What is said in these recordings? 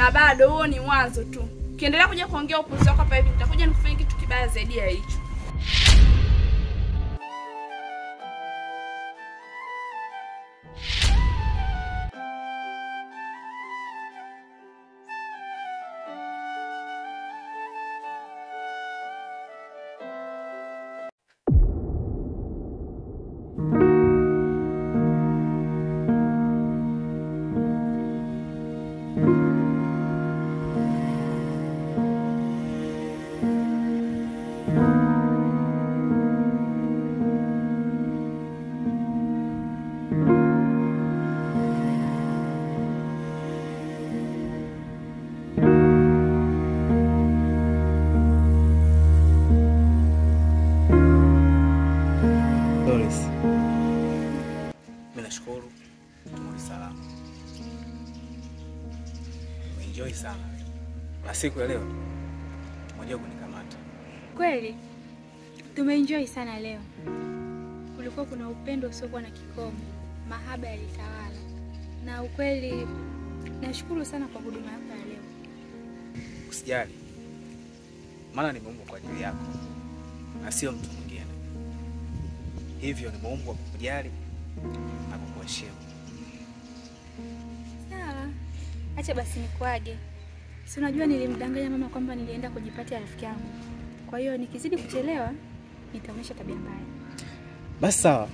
Na bado huo ni mwanzo tu. Ukiendelea kuja kuongea upuzi wako hapa hivi nitakuja nikufanye kitu kibaya zaidi ya hicho. Nashukuru tumoni salama. Enjoy sana. Na siku ya leo mmoja kunikamata. Kweli tumeenjoy sana leo. Kulikuwa kuna upendo usiokuwa na kikomo, mahaba yalitawala. Na ukweli nashukuru sana kwa huduma yako ya leo. Usijali. Maana nimeumbwa kwa ajili yako na sio mtu mwingine. Hivyo nimeumbwa kukujali na kukuheshimu. Sawa. Acha basi nikuage. Si unajua nilimdanganya mama kwamba nilienda kujipatia rafiki yangu. Kwa hiyo nikizidi kuchelewa nitaonyesha tabia mbaya. Basi sawa.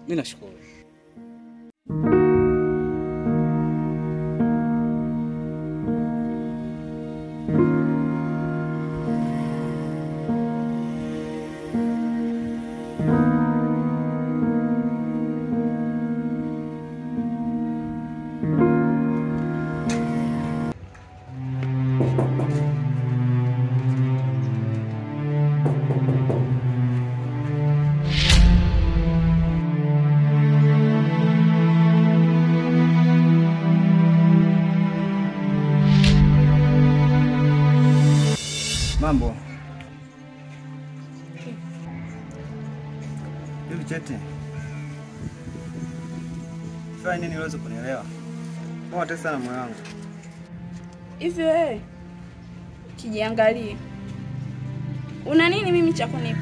Mimi nashukuru. Mambo. Hivi chete. Fanya nini uweze kunielewa? Mbona tesa na moyo wangu? Hivi wewe kijiangalie. Una nini mimi cha kunipa?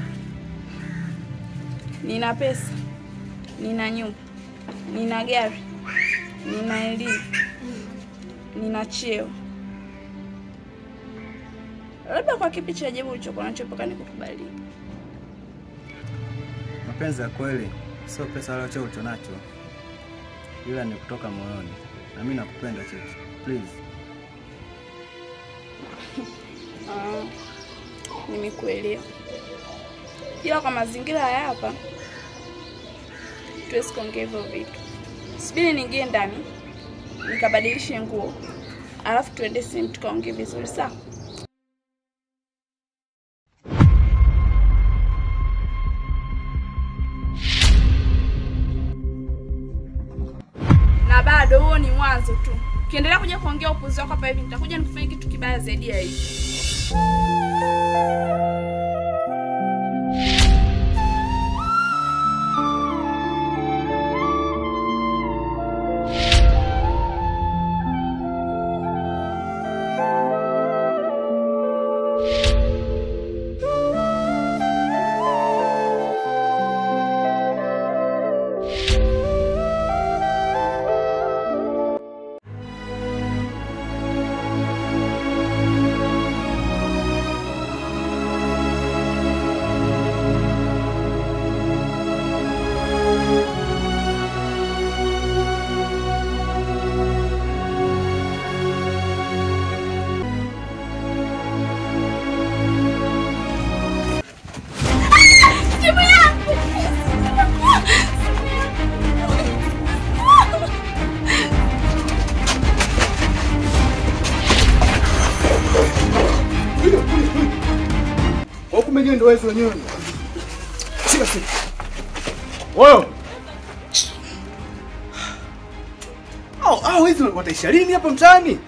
Nina pesa. Nina nyumba. Nina gari. Nina elimu. Nina cheo. Labda kwa kipi cha ajabu ulichokuwa nacho mpaka nikukubali? Mapenzi ya kweli sio pesa wala cheo ulichonacho. Ila ni kutoka moyoni. Na mimi nakupenda chete. Please. Nimekuelewa. Ila kwa mazingira haya hapa tuwezi kuongea hivyo vitu. Subiri niingie ndani nikabadilishe nguo. Alafu tuende sehemu tukaongee vizuri sawa? Na bado huo ni mwanzo tu. Ukiendelea kuja kuongea upuzi wako hapa hivi nitakuja nikufanye kitu kibaya zaidi ya hicho. Kumejua ndio wewe wenyewe. Shika simu. Wewe. Wewe wataisha lini hapa mtaani?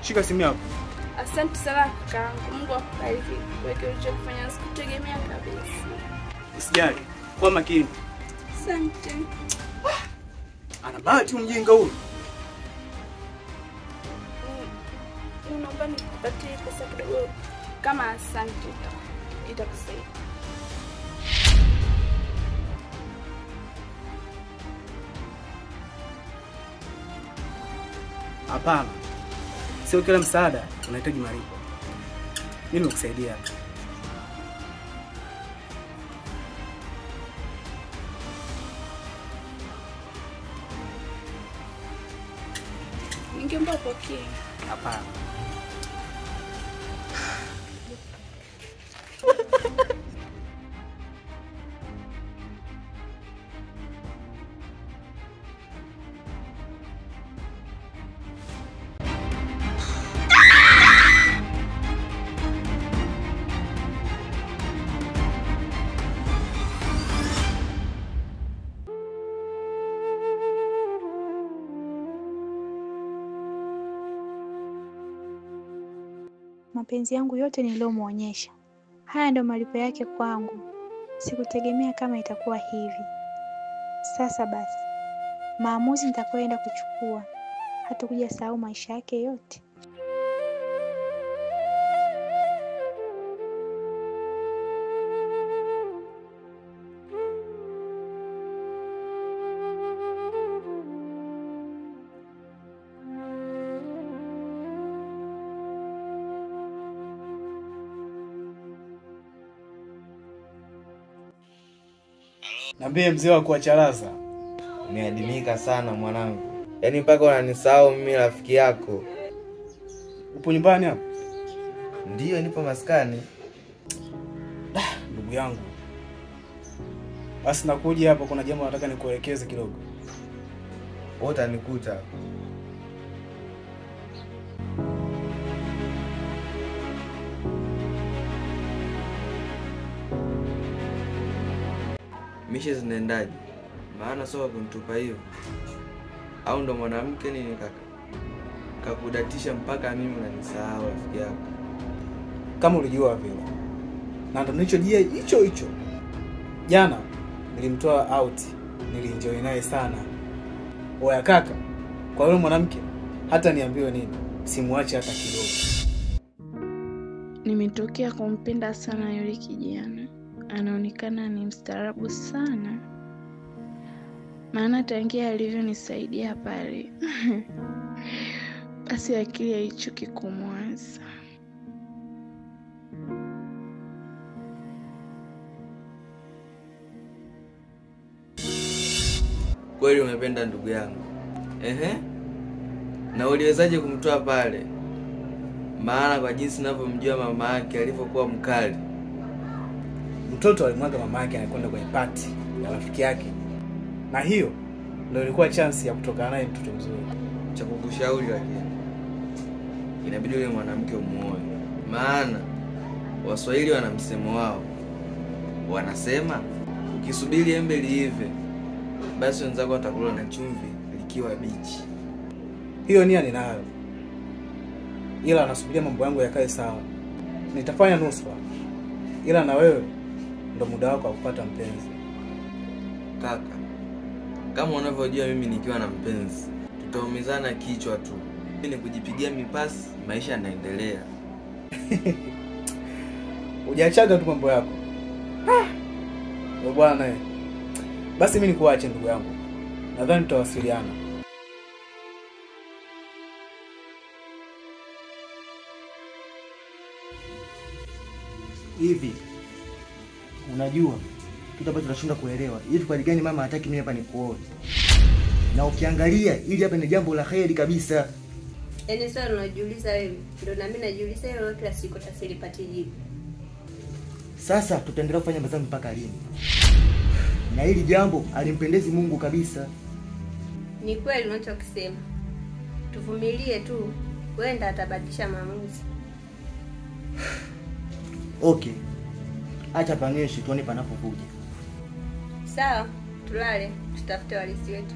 Shika simu yako. Asante sana kakaangu. Mungu akubariki. Wewe ulichofanya sikutegemea kabisa. Usijali. Kwa makini. Asante. Ana bahati mjinga huyu. lakini naomba nikupatie pesa kidogo kama asante, itakusaidia. Hapana. Sio kila msaada unahitaji malipo. Mimi nakusaidia. Ningeomba pokea. Hapana. Mapenzi yangu yote niliyomuonyesha, haya ndio malipo yake kwangu. Sikutegemea kama itakuwa hivi. Sasa basi, maamuzi nitakayoenda kuchukua hatakuja sahau maisha yake yote. Niambie mzee wa kuacharaza. Umeadimika sana mwanangu. Yaani mpaka unanisahau mimi rafiki yako. Upo nyumbani hapo? Ndiyo, nipo maskani. Ndugu yangu. Basi nakuja hapo, kuna jambo nataka nikuelekeze kidogo. Utanikuta. Mishe zinaendaje? Maana sio kunitupa hiyo. Au ndo mwanamke nini kaka? Kakudatisha mpaka mimi unanisahau rafiki yako. Kama ulijua vile. Na ndo nilichojia hicho. Jana nilimtoa out, nilienjoy naye sana. Oya kaka, kwa yule mwanamke hata niambiwe nini, simwache hata kidogo. Nimetokea kumpenda sana yule kijana. Anaonekana ni mstaarabu sana. Maana tangia alivyonisaidia pale. Basi akili haichoki kumwaza. Kweli umependa ndugu yangu. Na uliwezaje kumtoa pale? Maana kwa jinsi ninavyomjua mama yake alivyokuwa mkali. Mtoto alimwaga mama yake anakwenda kwenye party ya rafiki yake. Na hiyo ndio ilikuwa chance ya kutoka naye mtoto mzuri. Cha kukushauri lakini inabidi yule mwanamke umuoe. Maana Waswahili wana msemo wao. Wanasema ukisubiri embe liive, basi wenzako watakula na chumvi likiwa bichi. Hiyo nia ninayo. Ila nasubiria mambo yangu yakae sawa. Nitafanya nusura. Ila na wewe ndo muda wako wa kupata mpenzi. Kaka, kama unavyojua mimi nikiwa na mpenzi, tutaumizana kichwa tu. Ni kujipigia mipasi, maisha yanaendelea. Hujaachaga tu mambo yako. Bwana. Basi mimi nikuache ndugu yangu. Nadhani tutawasiliana. Hivi unajua kitu ambacho tunashinda kuelewa, hivi kwa gani mama hataki mimi hapa nikuoe? Na ukiangalia ili hapa ni jambo la kheri kabisa. Yaani swali unajiuliza wewe, ndio na mimi najiuliza hilo kila siku tasilipati jibu. Sasa tutaendelea kufanya mazambi mpaka lini? Na hili jambo alimpendezi Mungu kabisa. Ni kweli unachokisema. Tuvumilie tu, wenda atabadilisha maamuzi. Okay. Acha panyeshe tuone panapokuja. Sawa, tulale, tutafute walisi wetu.